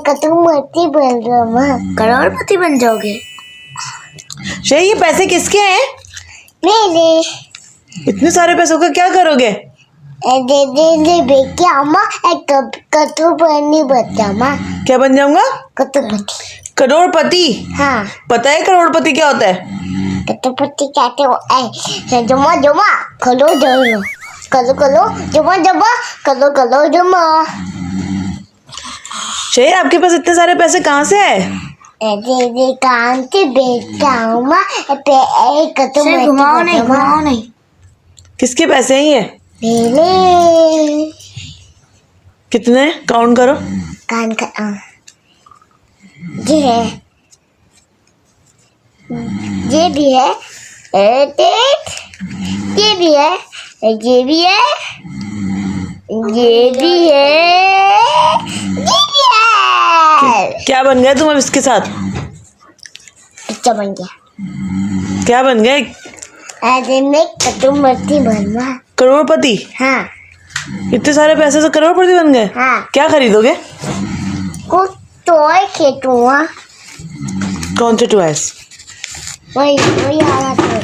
करोड़पति बन जाऊंगा। करोड़पति बन जाओगे? श्रेय ये पैसे किसके हैं? मेरे इतने सारे पैसों का क्या करोगे? दे बेटी अम्मा एक करोड़पति बन जाऊंगा। क्या बन जाऊंगा? करोड़पति। करोड़पति? हाँ पता है करोड़पति क्या होता है? करोड़पति कहते हो जमा जमा करो जमा करो करो जमा जमा करो करो जमा। श्रेय आपके पास इतने सारे पैसे कहाँ से है? दे काम से बेचता हूँ मैं सिर्फ घुमाओ नहीं, घुमाओ नहीं। किसके पैसे हैं ये? मेरे कितने? काउंट करो। कान का ये है, ये भी है, ये भी है, ये भी है, ये भी है, ये भी है। क्या बन गया तुम अब इसके साथ? अच्छा बन गया। क्या बन गए? अरे मैं करोड़पति बनवा। करोड़पति? हाँ इतने सारे पैसे से करोड़पति बन गए? हाँ। क्या खरीदोगे? कुछ टॉय खेलूंगा। कौन से टॉयज? वही आ रहा था।